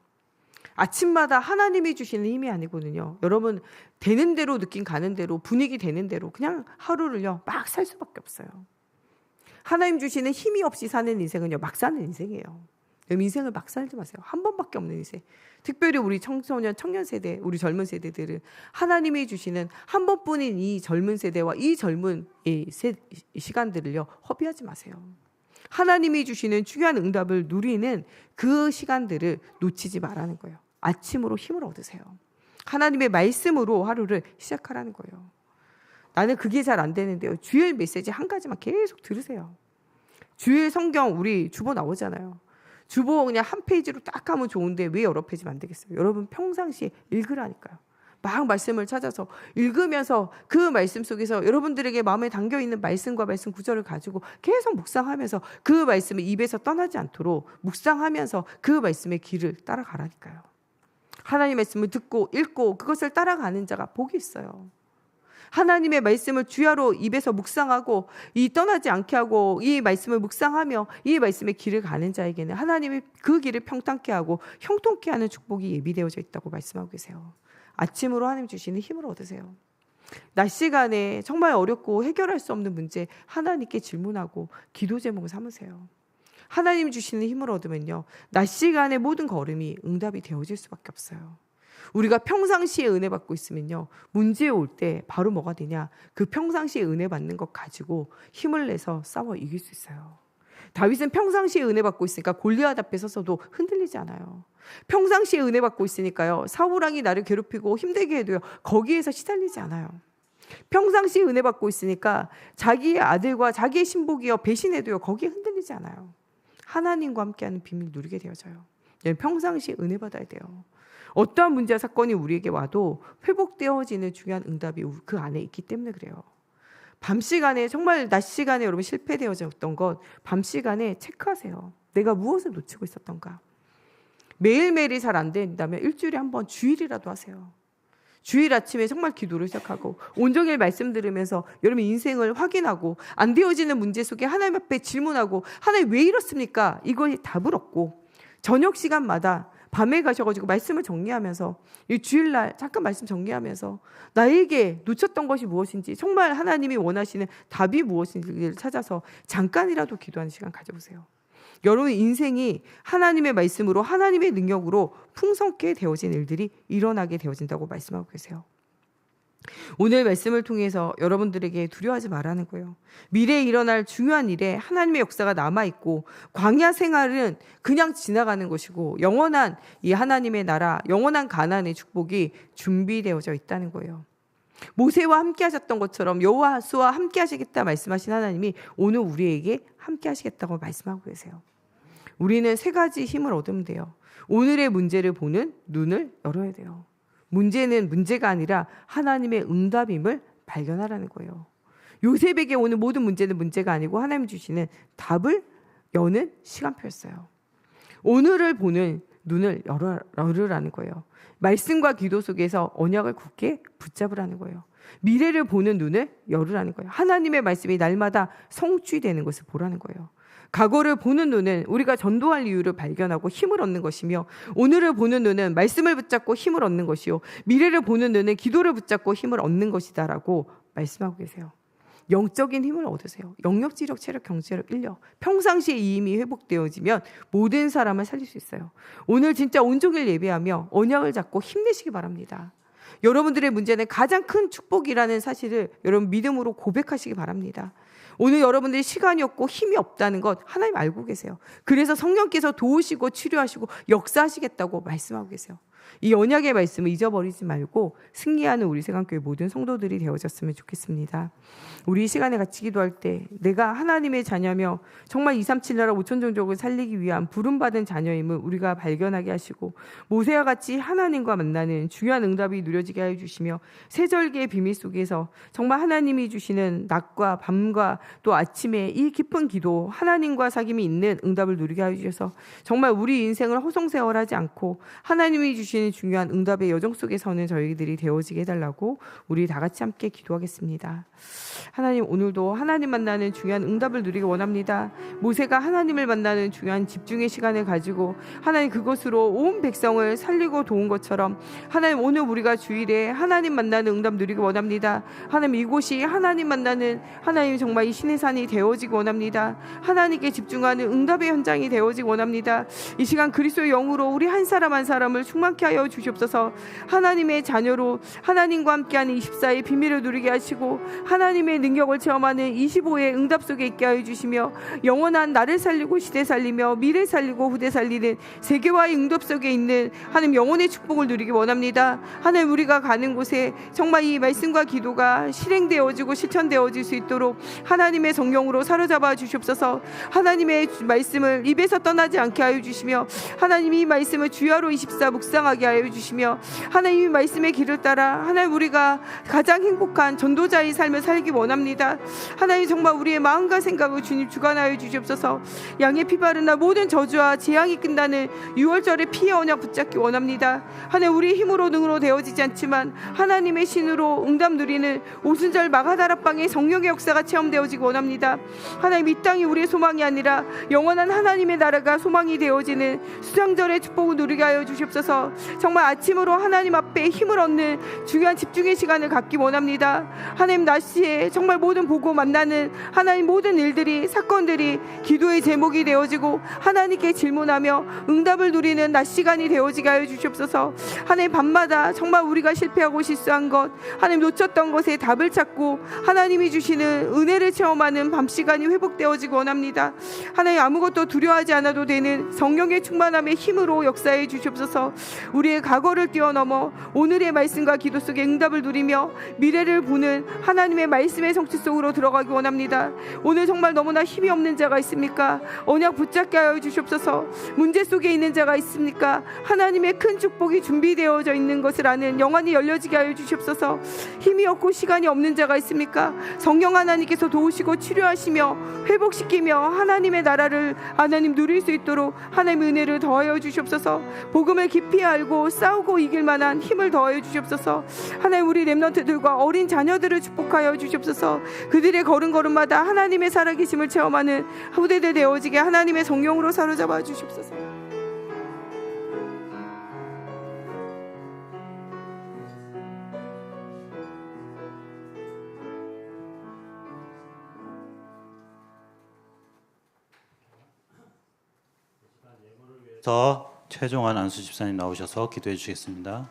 아침마다 하나님이 주시는 힘이 아니거든요. 여러분 되는 대로 느낌 가는 대로 분위기 되는 대로 그냥 하루를요 막 살 수밖에 없어요. 하나님 주시는 힘이 없이 사는 인생은요 막 사는 인생이에요. 인생을 막 살지 마세요. 한 번밖에 없는 인생. 특별히 우리 청소년, 청년 세대, 우리 젊은 세대들은 하나님이 주시는 한 번뿐인 이 젊은 세대와 이 젊은 시간들을요 허비하지 마세요. 하나님이 주시는 중요한 응답을 누리는 그 시간들을 놓치지 말라는 거예요. 아침으로 힘을 얻으세요. 하나님의 말씀으로 하루를 시작하라는 거예요. 나는 그게 잘 안 되는데요. 주일 메시지 한 가지만 계속 들으세요. 주일 성경 우리 주보 나오잖아요. 주보 그냥 한 페이지로 딱 하면 좋은데 왜 여러 페이지 만들겠어요? 여러분 평상시에 읽으라니까요. 막 말씀을 찾아서 읽으면서 그 말씀 속에서 여러분들에게 마음에 담겨있는 말씀과 말씀 구절을 가지고 계속 묵상하면서 그 말씀을 입에서 떠나지 않도록 묵상하면서 그 말씀의 길을 따라가라니까요. 하나님의 말씀을 듣고 읽고 그것을 따라가는 자가 복이 있어요. 하나님의 말씀을 주야로 입에서 묵상하고 이 떠나지 않게 하고 이 말씀을 묵상하며 이 말씀의 길을 가는 자에게는 하나님이 그 길을 평탄케 하고 형통케 하는 축복이 예비되어져 있다고 말씀하고 계세요. 아침으로 하나님 주시는 힘을 얻으세요. 낮 시간에 정말 어렵고 해결할 수 없는 문제 하나님께 질문하고 기도 제목을 삼으세요. 하나님 주시는 힘을 얻으면요 낮 시간의 모든 걸음이 응답이 되어질 수밖에 없어요. 우리가 평상시에 은혜 받고 있으면요 문제 올 때 바로 뭐가 되냐? 그 평상시에 은혜 받는 것 가지고 힘을 내서 싸워 이길 수 있어요. 다윗은 평상시에 은혜 받고 있으니까 골리앗 앞에 서서도 흔들리지 않아요. 평상시에 은혜 받고 있으니까요 사울 왕이 나를 괴롭히고 힘들게 해도요 거기에서 시달리지 않아요. 평상시에 은혜 받고 있으니까 자기의 아들과 자기의 신복이요 배신해도요 거기에 흔들리지 않아요. 하나님과 함께하는 비밀 누리게 되어져요. 평상시에 은혜 받아야 돼요. 어떠한 문제와 사건이 우리에게 와도 회복되어지는 중요한 응답이 그 안에 있기 때문에 그래요. 밤 시간에 정말 낮 시간에 여러분 실패되어졌던 것 밤 시간에 체크하세요. 내가 무엇을 놓치고 있었던가. 매일매일이 잘 안 된다면 일주일에 한 번 주일이라도 하세요. 주일 아침에 정말 기도를 시작하고 온종일 말씀 들으면서 여러분 인생을 확인하고 안 되어지는 문제 속에 하나님 앞에 질문하고 하나님 왜 이렇습니까? 이거에 답을 얻고 저녁 시간마다 밤에 가셔가지고 말씀을 정리하면서 이 주일날 잠깐 말씀 정리하면서 나에게 놓쳤던 것이 무엇인지 정말 하나님이 원하시는 답이 무엇인지를 찾아서 잠깐이라도 기도하는 시간 가져보세요. 여러분 인생이 하나님의 말씀으로 하나님의 능력으로 풍성케 되어진 일들이 일어나게 되어진다고 말씀하고 계세요. 오늘 말씀을 통해서 여러분들에게 두려워하지 말라는 거예요. 미래에 일어날 중요한 일에 하나님의 역사가 남아있고 광야 생활은 그냥 지나가는 것이고 영원한 이 하나님의 나라, 영원한 가나안의 축복이 준비되어져 있다는 거예요. 모세와 함께 하셨던 것처럼 여호와와 함께 하시겠다 말씀하신 하나님이 오늘 우리에게 함께 하시겠다고 말씀하고 계세요. 우리는 세 가지 힘을 얻으면 돼요. 오늘의 문제를 보는 눈을 열어야 돼요. 문제는 문제가 아니라 하나님의 응답임을 발견하라는 거예요. 요셉에게 오는 모든 문제는 문제가 아니고 하나님 주시는 답을 여는 시간표였어요. 오늘을 보는 눈을 열으라는 거예요. 말씀과 기도 속에서 언약을 굳게 붙잡으라는 거예요. 미래를 보는 눈을 열으라는 거예요. 하나님의 말씀이 날마다 성취되는 것을 보라는 거예요. 과거를 보는 눈은 우리가 전도할 이유를 발견하고 힘을 얻는 것이며, 오늘을 보는 눈은 말씀을 붙잡고 힘을 얻는 것이요, 미래를 보는 눈은 기도를 붙잡고 힘을 얻는 것이다라고 말씀하고 계세요. 영적인 힘을 얻으세요. 영역, 지력, 체력, 경제력, 인력. 평상시에 이 힘이 회복되어지면 모든 사람을 살릴 수 있어요. 오늘 진짜 온종일 예배하며 언약을 잡고 힘내시기 바랍니다. 여러분들의 문제는 가장 큰 축복이라는 사실을 여러분 믿음으로 고백하시기 바랍니다. 오늘 여러분들이 시간이 없고 힘이 없다는 것 하나님 알고 계세요. 그래서 성령께서 도우시고 치료하시고 역사하시겠다고 말씀하고 계세요. 이 언약의 말씀을 잊어버리지 말고 승리하는 우리 세강교회 모든 성도들이 되어졌으면 좋겠습니다. 우리 이 시간에 같이 기도할 때 내가 하나님의 자녀며 정말 237 나라 5천 종족을 살리기 위한 부름받은 자녀임을 우리가 발견하게 하시고, 모세와 같이 하나님과 만나는 중요한 응답이 누려지게 하여 주시며, 세절기의 비밀 속에서 정말 하나님이 주시는 낮과 밤과 또 아침에 이 깊은 기도, 하나님과 사귐이 있는 응답을 누리게 하여 주셔서 정말 우리 인생을 허송세월하지 않고 하나님이 주시는 중요한 응답의 여정 속에 서는 저희들이 되어지게 해달라고 우리 다 같이 함께 기도하겠습니다. 하나님, 오늘도 하나님 만나는 중요한 응답을 누리기 원합니다. 모세가 하나님을 만나는 중요한 집중의 시간을 가지고 하나님 그것으로 온 백성을 살리고 도운 것처럼, 하나님 오늘 우리가 주일에 하나님 만나는 응답 누리기 원합니다. 하나님, 이곳이 하나님 만나는, 하나님 정말 이 신의 산이 되어지기 원합니다. 하나님께 집중하는 응답의 현장이 되어지기 원합니다. 이 시간 그리스도의 영으로 우리 한 사람 한 사람을 충만케 하여 주시옵소서. 하나님의 자녀로 하나님과 함께하는 24의 비밀을 누리게 하시고, 하나님의 능력을 체험하는 25의 응답 속에 있게 하여 주시며, 영원한 나를 살리고 시대 살리며 미래 살리고 후대 살리는 세계화의 응답 속에 있는 하나님 영혼의 축복을 누리기 원합니다. 하나님, 우리가 가는 곳에 정말 이 말씀과 기도가 실행되어지고 실천되어질 수 있도록 하나님의 성령으로 사로잡아 주시옵소서. 하나님의 말씀을 입에서 떠나지 않게 하여 주시며, 하나님 이 말씀을 주야로 24 묵상하게 하여 주시며, 하나님 이 말씀의 길을 따라 하나님 우리가 가장 행복한 전도자의 삶을 살기 원합니다. 하나님, 정말 우리의 마음과 생각을 주님 주관하여 주시옵소서. 양의 피 바른 날 모든 저주와 재앙이 끝나는 6월절의 피의 언약 붙잡기 원합니다. 하나님, 우리 힘으로 능으로 되어지지 않지만 하나님의 신으로 응답 누리는 오순절 마가다락방의 성령의 역사가 체험되어지기 원합니다. 하나님, 이 땅이 우리의 소망이 아니라 영원한 하나님의 나라가 소망이 되어지는 수장절의 축복을 누리게 하여 주시옵소서. 정말 아침으로 하나님 앞에 힘을 얻는 중요한 집중의 시간을 갖기 원합니다. 하나님, 낮시에 정말 모든 보고 만나는 하나님 모든 일들이, 사건들이 기도의 제목이 되어지고 하나님께 질문하며 응답을 누리는 낮 시간이 되어지게 하여 주시옵소서. 하나님, 밤마다 정말 우리가 실패하고 실수한 것, 하나님 놓쳤던 것에 답을 찾고 하나님이 주시는 은혜를 체험하는 밤 시간이 회복되어지기 원합니다. 하나님, 아무것도 두려워하지 않아도 되는 성령의 충만함의 힘으로 역사해 주시옵소서. 우리의 과거를 뛰어넘어 오늘의 말씀과 기도 속에 응답을 누리며 미래를 보는 하나님의 말씀의 성취 속으로 들어가기 원합니다. 오늘 정말 너무나 힘이 없는 자가 있습니까? 언약 붙잡게 하여 주시옵소서. 문제 속에 있는 자가 있습니까? 하나님의 큰 축복이 준비되어져 있는 것을 아는 영안이 열려지게 하여 주시옵소서. 힘이 없고 시간이 없는 자가 있습니까? 성령 하나님께서 도우시고 치료하시며 회복시키며 하나님의 나라를 하나님 누릴 수 있도록 하나님의 은혜를 더하여 주시옵소서. 복음을 깊이 알고 싸우고 이길 만한 힘을 더하여 주시옵소서. 하나님, 우리 렘넌트들과 어린 자녀들을 축복하여 주시옵소서. 그들의 걸음걸음마다 하나님의 살아계심을 체험하는 후대들 되어지게 하나님의 성령으로 사로잡아 주시옵소서. 최종환 안수 집사님 나오셔서 기도해 주시겠습니다.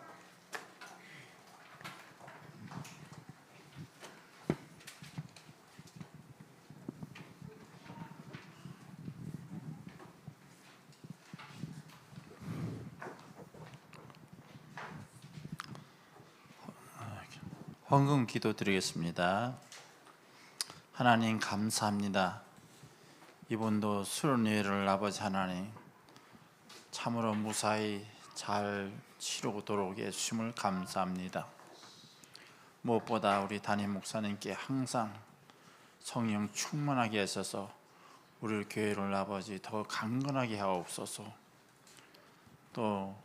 헌금 기도 드리겠습니다. 하나님, 감사합니다. 이번도 수련회를 아버지 하나님 참으로 무사히 잘 치르도록 해주심을 감사합니다. 무엇보다 우리 담임 목사님께 항상 성령 충만하게 하셔서 우리 교회를 아버지 더 강건하게 하옵소서. 또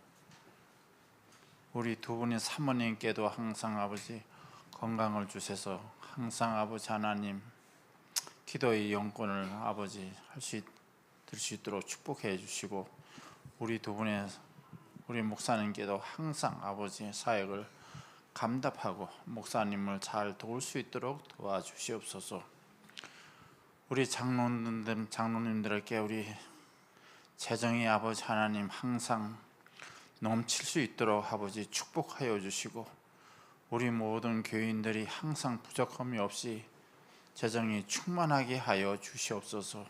우리 두 분의 사모님께도 항상 아버지 건강을 주셔서 항상 아버지 하나님 기도의 영권을 아버지 들 수 있도록 축복해 주시고, 우리 두 분의 우리 목사님께도 항상 아버지 사역을 감답하고 목사님을 잘 도울 수 있도록 도와주시옵소서. 우리 장로님들에게 우리 재정의 아버지 하나님 항상 넘칠 수 있도록 아버지 축복하여 주시고, 우리 모든 교인들이 항상 부족함이 없이 재정이 충만하게 하여 주시옵소서.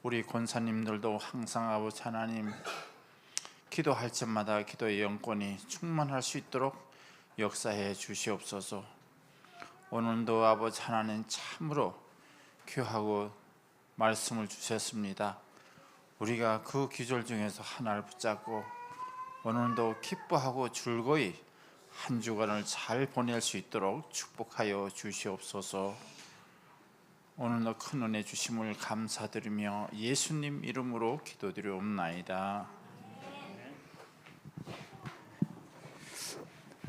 우리 권사님들도 항상 아버지 하나님 기도할 때마다 기도의 영권이 충만할 수 있도록 역사해 주시옵소서. 오늘도 아버지 하나님 참으로 귀하고 말씀을 주셨습니다. 우리가 그 기절 중에서 하나를 붙잡고 오늘도 기뻐하고 즐거이 한 주간을 잘 보낼 수 있도록 축복하여 주시옵소서. 오늘도 큰 은혜 주심을 감사드리며 예수님 이름으로 기도드리옵나이다.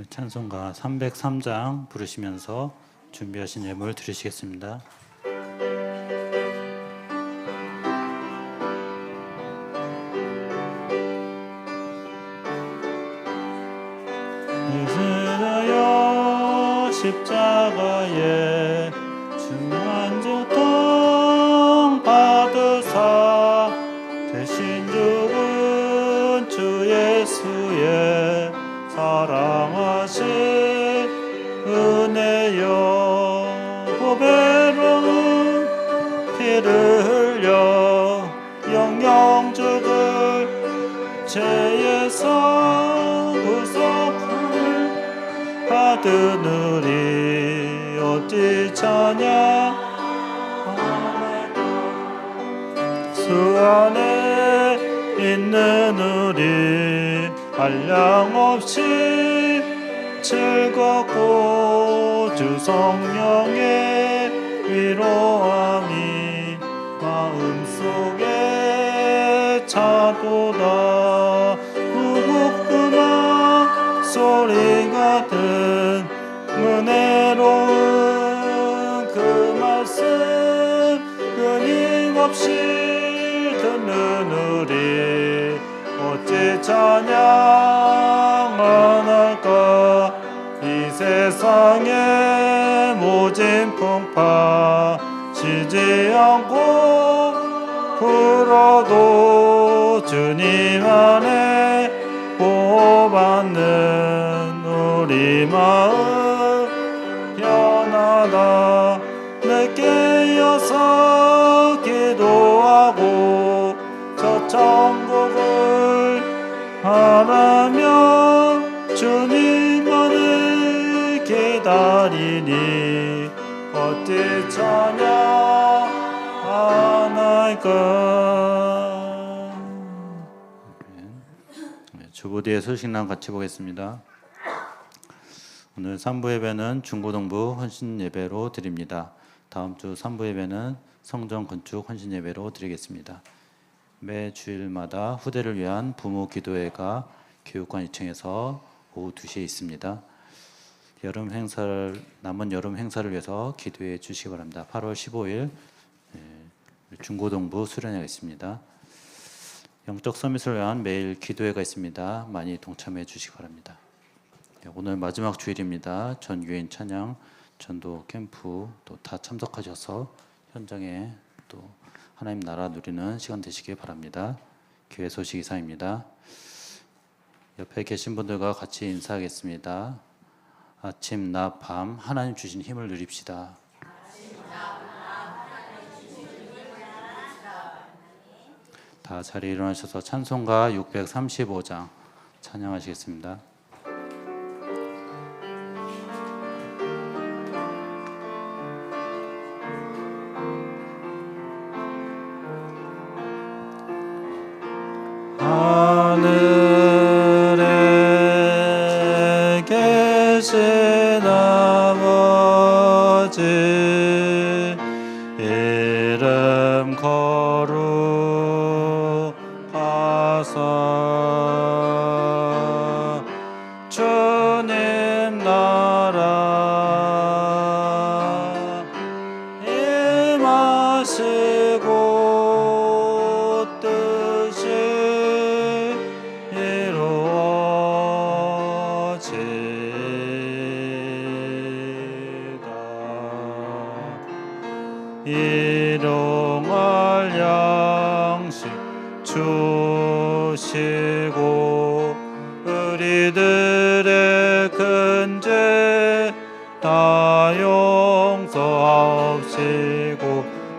찬송가 303장 부르시면서 준비하신 예물 드리시겠습니다. 예수여 십자가에 중한 고통 받으사 대신 죽은 주 예수의 사랑하신 은혜여, 보배로운 피를 흘려 영영 죽을 죄에서 구속을 받으느니 어찌 찬양 수 안에 있는 우리 한량없이 즐겁고 주 성령의 위로함이 마음속에 차도다. 무궁한 소리 같은 은혜로운 그 말씀 끊임없이 듣는 우리 어찌 찬양 안 할까. 이 세상에 모진 풍파 쉬지 않고 불어도 주님 안에 보호받는 우리 마음 편하다. 내게 이어서 기도하고 저 천국을 바라며 주님만을 기다리니 어찌 찬양 안 할까. 주보디의 소식란 같이 보겠습니다. 오늘 3부 예배는 중고등부 헌신 예배로 드립니다. 다음 주 3부 예배는 성전 건축 헌신 예배로 드리겠습니다. 매 주일마다 후대를 위한 부모 기도회가 교육관 2층에서 오후 2시에 있습니다. 남은 여름 행사를 위해서 기도해 주시기 바랍니다. 8월 15일 중고등부 수련회가 있습니다. 영적 서밋을 위한 매일 기도회가 있습니다. 많이 동참해 주시기 바랍니다. 오늘 마지막 주일입니다. 전 유인 찬양, 전도 캠프 또 다 참석하셔서 현장에 또 하나님 나라 누리는 시간 되시길 바랍니다. 교회 소식 이상입니다. 옆에 계신 분들과 같이 인사하겠습니다. 아침, 낮, 밤 하나님 주신 힘을 누립시다. 다 자리에 일어나셔서 찬송가 635장 찬양하시겠습니다. 하늘에 아버지 이름 거룩하사 주님 나라 임하시고 뜻이 이루어지다. 일용할 양식 주시고 우리들의 근죄 다 용서하옵시고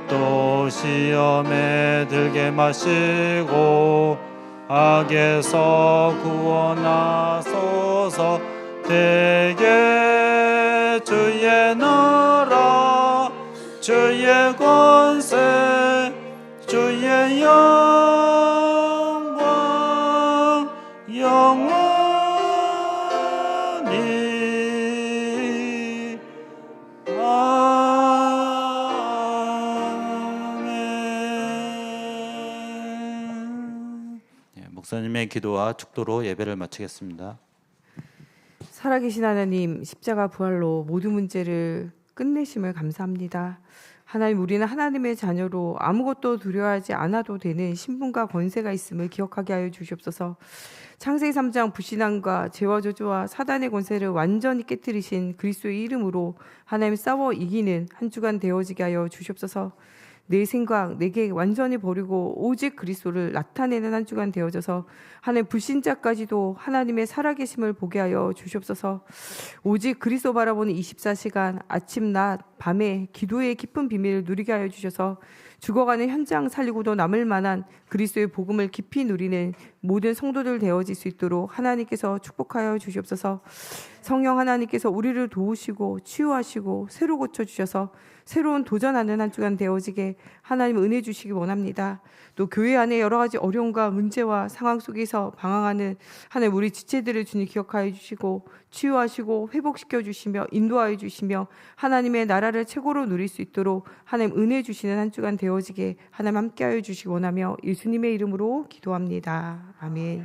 또 시험에 들게 마시고 악에서 구원하소서. 대개 주의 나라 주의 권세 주의 영광 영원히 아멘. 목사님의 기도와 축도로 예배를 마치겠습니다. 살아계신 하나님, 십자가 부활로 모든 문제를 끝내심을 감사합니다. 하나님, 우리는 하나님의 자녀로 아무것도 두려워하지 않아도 되는 신분과 권세가 있음을 기억하게 하여 주시옵소서. 창세기 3장 불신앙과 죄와 저주와 사단의 권세를 완전히 깨뜨리신 그리스도의 이름으로 하나님 싸워 이기는 한 주간 되어지게 하여 주시옵소서. 내 생각, 내 계획 완전히 버리고 오직 그리스도를 나타내는 한 주간 되어져서 하나님 불신자까지도 하나님의 살아계심을 보게 하여 주시옵소서. 오직 그리스도 바라보는 24시간 아침 낮 밤에 기도의 깊은 비밀을 누리게 하여 주셔서 죽어가는 현장 살리고도 남을 만한 그리스도의 복음을 깊이 누리는 모든 성도들 되어질 수 있도록 하나님께서 축복하여 주시옵소서. 성령 하나님께서 우리를 도우시고 치유하시고 새로 고쳐주셔서 새로운 도전하는 한 주간 되어지게 하나님 은혜 주시기 원합니다. 또 교회 안에 여러 가지 어려움과 문제와 상황 속에서 방황하는 하나님 우리 지체들을 주님 기억하여 주시고 치유하시고 회복시켜 주시며 인도하여 주시며 하나님의 나라를 최고로 누릴 수 있도록 하나님 은혜 주시는 한 주간 되어지게 하나님 함께하여 주시기 원하며 예수님의 이름으로 기도합니다. 아멘.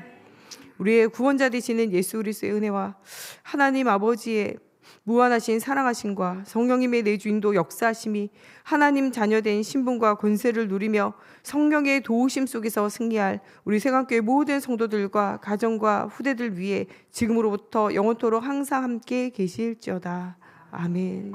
우리의 구원자 되시는 예수 그리스도의 은혜와 하나님 아버지의 무한하신 사랑하심과 성령님의 내주인도 역사하심이 하나님 자녀된 신분과 권세를 누리며 성령의 도우심 속에서 승리할 우리 세강교회 모든 성도들과 가정과 후대들 위해 지금으로부터 영원토록 항상 함께 계실지어다. 아멘.